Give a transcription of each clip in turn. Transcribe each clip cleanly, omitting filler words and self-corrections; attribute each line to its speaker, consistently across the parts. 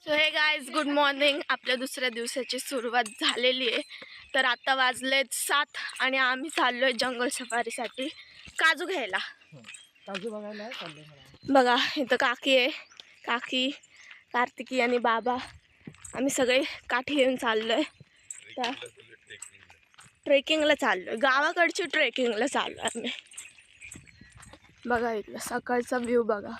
Speaker 1: So हे guys good morning. आपल्या दुसऱ्या दिवसाची सुरुवात झालेली आहे. तर आता वाजलेत 7 आणि आम्ही चाललोय जंगल सफारीसाठी काजू घ्यायला.
Speaker 2: काजू बघायला चाललोय
Speaker 1: बघा इथं काकी आहे, काकी कार्तिकी आणि बाबा आम्ही सगळे काठी घेऊन चाललोय. त्या ट्रेकिंगला चाललोय, गावाकडची ट्रेकिंगला चाललोय आम्ही. बघा इथलं सकाळचा व्ह्यू बघा.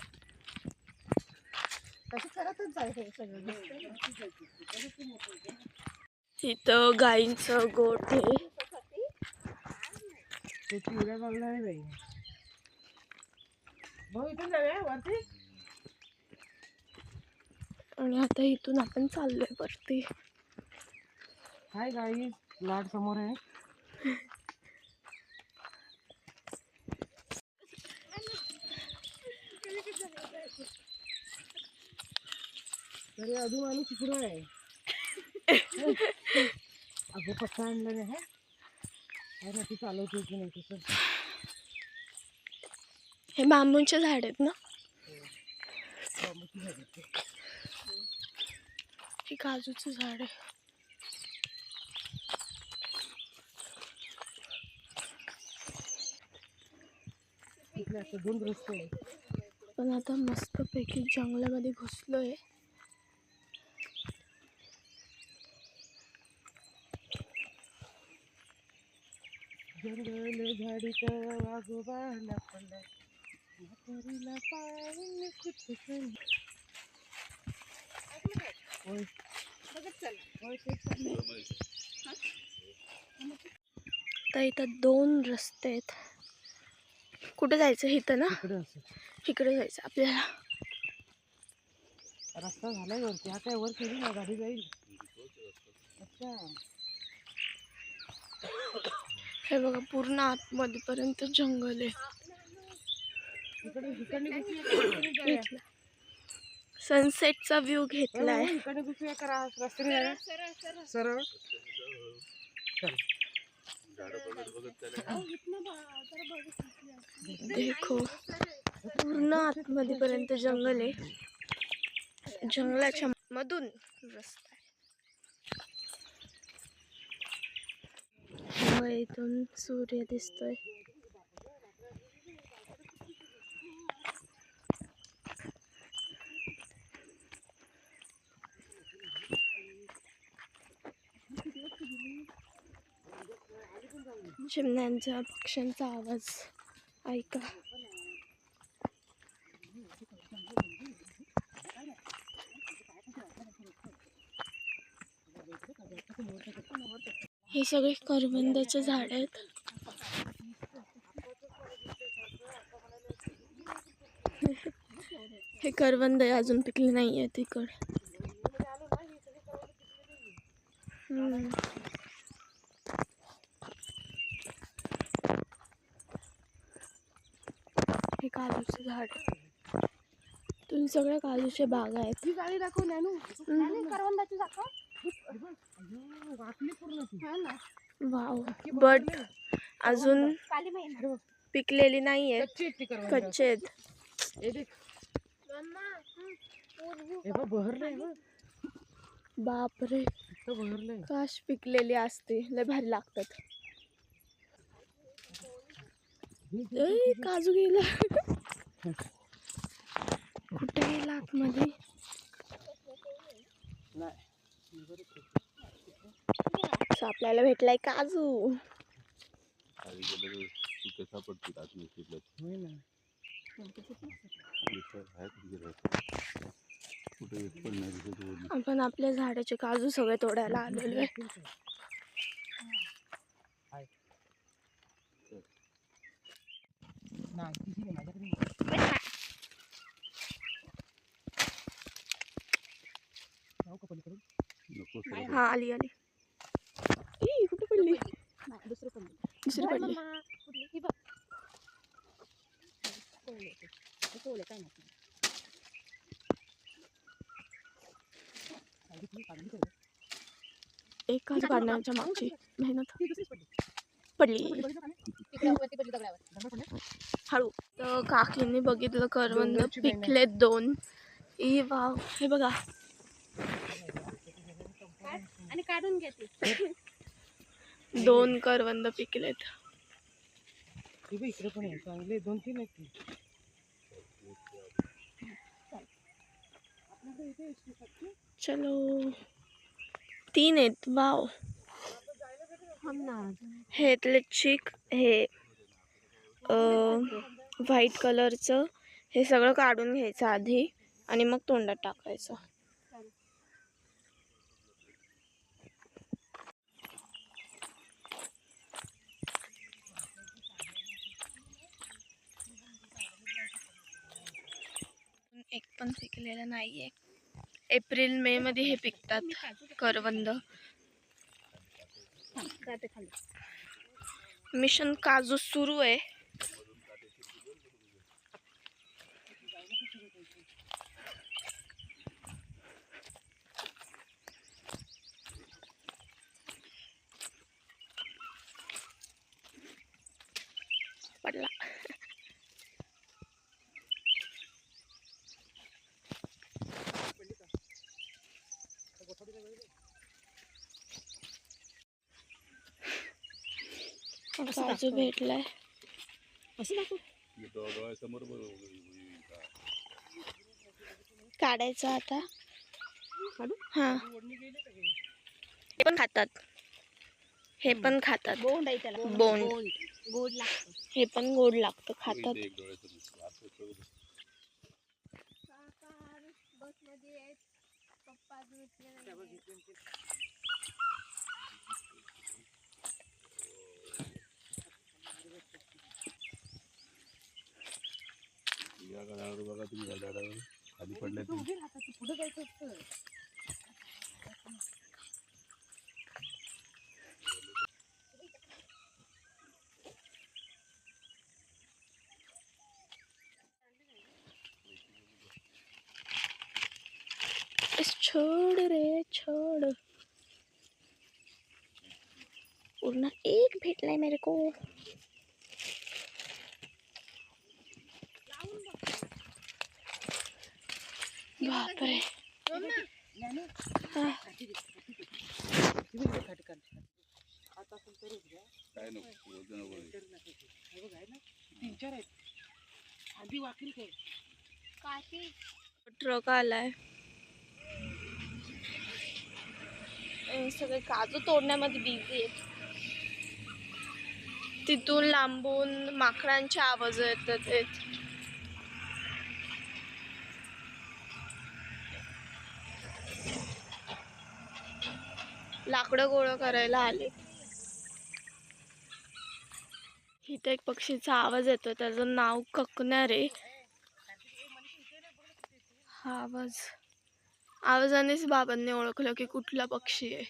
Speaker 1: इथं गाईंचं गोठ आहे. आणि आता इथून आपण चाललोय वरती.
Speaker 2: हाय गाईज, लाट समोर आहे. तरी अजून आम्ही तिकडे आहे. अगं पक्का आणलं नाही आहे ना, ती चालवते की नाही तसं.
Speaker 1: हे बांबूंचे झाड आहेत ना. हे काजूचं झाड आहे.
Speaker 2: दोन रस्ते आहे.
Speaker 1: पण आता मस्तपैकी जंगलामध्ये घुसलोय.
Speaker 2: जंगल झाडीचा वागोबा लपला, म्हातारीला पाहून कुठं
Speaker 1: तर इथं 2 रस्ते आहेत. कुठे जायचं? इथं ना, इकडे जायचं आपल्याला.
Speaker 2: रस्ता झालाय वरती. हा काय वर केली ना गाडी जाईल. अच्छा,
Speaker 1: हे बघा पूर्ण आतमध्ये पर्यंत जंगल आहे. सनसेटचा व्ह्यू घेतलाय.
Speaker 2: सरळ
Speaker 1: देखो पूर्ण आतमध्ये पर्यंत जंगल आहे. जंगलाच्या मधून रस्ता आहे. इथून सूर्य दिसतोय. चिमण्यांचा, पक्ष्यांचा आवाज ऐका. हे सगळे करवंदाचे झाड आहेत. हे करवंद अजून पिकले नाहीये तिकडे. हे काजूचे झाड. तुम्ही सगळ्या काजूचे बाग आहेत.
Speaker 2: ही गाडी दाखव नानू. करवंदाची दाखव.
Speaker 1: वाव, बट अजून पिकलेली नाहीये, कच्चे आहेत. बापरे, काश पिकलेली असते, लय भारी लागतात. काजू गेला. कुठे गेला आतमध्ये? आपल्याला भेटलाय काजू. आपण आपल्या झाडाचे काजू सगळे तोडायला आलेलो आहे. हा आली आली. कुठे पडली? दुसरी पडली. एक काजू काढण्याच्या मागची मेहनत पडली. हळू. तर काकीने बघितलं करवंद पिकले 2. वाव, हे बघा
Speaker 3: आणि काढून घेते.
Speaker 1: 2 करवंद पिकलेत.
Speaker 2: ती बी इकडे पण आहे चांगले 2-3 आहेत ती.
Speaker 1: चलो 3 आहेत. वाव. हे इथले चिक हे व्हाईट कलरचं हे सगळं काढून घ्यायचं आधी आणि मग तोंडात टाकायचं. एक पण पिकलेलं नाहीये. एप्रिल मे मध्ये हे पिकतात करवंद. मिशन काजू सुरू आहे. पडला. काजू भेटलाय. काढायचं आता. हा हे पण खातात. हे पण खातात.
Speaker 3: बोंड आहे त्याला.
Speaker 1: बोंड.
Speaker 3: गोड लागतं.
Speaker 1: हे पण गोड लागतं. खातात.
Speaker 4: बघा तुम्ही या झाडावर खाली पडले
Speaker 2: पुढे जायचं असतं.
Speaker 1: छोड़ रे छोड़. पूर्ण एक भेटलाय मेरे को. बापरे. हा.
Speaker 4: काय नको वजन वगैरे
Speaker 2: 3-4 आहेत. आधी वाकरी काय
Speaker 1: ट्रक आलाय. सगळे काजू तोडण्यामध्ये बिझी आहेत. तिथून लांबून माकडांचे आवाज येतात. लाकडं गोळा करायला आले. इथं एक पक्षीचा आवाज येतो. त्याचं नाव ककणार आहे. हा आवाजानेच बाबांनी ओळखलं की कुठला पक्षी आहे.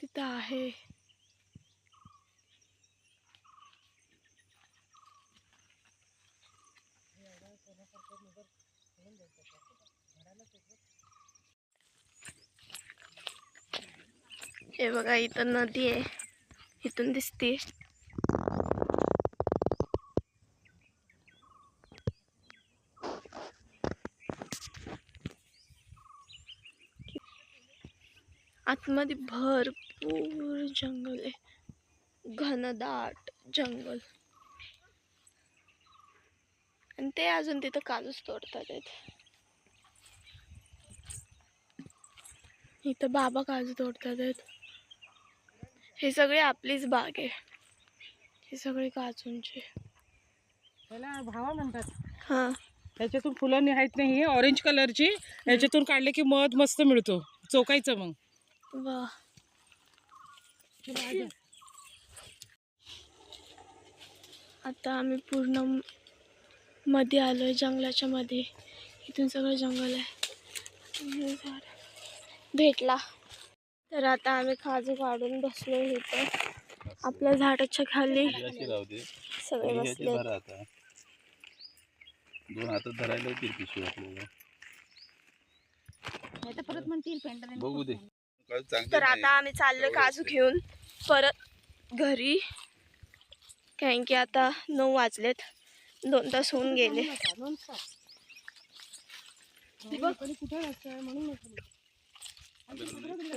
Speaker 1: तिथं आहे. हे बघा इथं नदी आहे. इथून दिसते. आतमध्ये भरपूर जंगल आहे. घनदाट जंगल. आणि ते अजून तिथं काजूच तोडतात आहेत. इथं बाबा काजू तोडतात आहेत. हे सगळे आपलीच बाग आहे. हे सगळे काजूंचे.
Speaker 2: त्याला भावा म्हणतात.
Speaker 1: हा
Speaker 2: त्याच्यातून फुलं निघत नाही. ऑरेंज कलरची याच्यातून काढले की मध मस्त मिळतो. चोकायचं मग.
Speaker 1: वा. आता आम्ही पूर्ण मध्ये आलोय. जंगलाच्या मध्ये. इथून सगळं जंगल आहे. झाड भेटला. तर आता आम्ही काजू काढून बसलो इथं. आपल्या झाडाच्या खाली सगळे बसले.
Speaker 4: 2 हातात धरायला येतील पिशवी आपल्याला.
Speaker 3: परत म्हणतील
Speaker 4: बघू दे.
Speaker 1: तर आता आम्ही चाललो काजू घेऊन परत घरी. कारण की आता 9 वाजलेत. 2 तास होऊन गेले.
Speaker 2: कुठे रस्ता म्हणून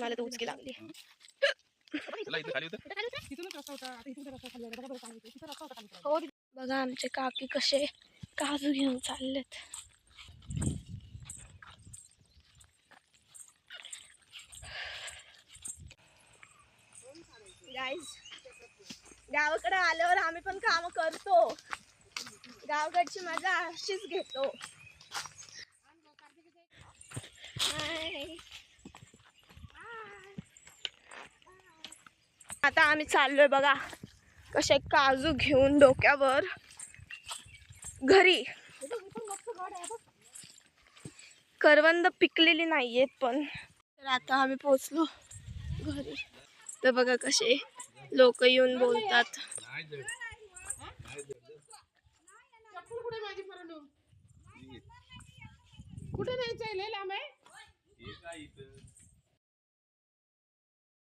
Speaker 1: मला तर उचकी लागली.
Speaker 4: चला इथे खाली होतं.
Speaker 2: तिथूनच रस्ता होता. आता इथून रस्ता खाली बघा बरं पाणी येतंय. तिथं रस्ता होता खाली.
Speaker 1: हो बघा आमचे काकी कसे काजू घेऊन चाललेत. गाईज गावाकडे आल्यावर आम्ही पण काम करतो. गावाकडची मजा अशीच घेतो. आता आम्ही चाललोय बघा कसे काजू घेऊन डोक्यावर घरी. करवंद पिकलेली नाहीयेत पण. तर आता आम्ही पोचलो घरी. तर बघा कसे लोक येऊन बोलतात.
Speaker 2: कुठे माझी कुठे न्यायचंय? लय लांब आहे.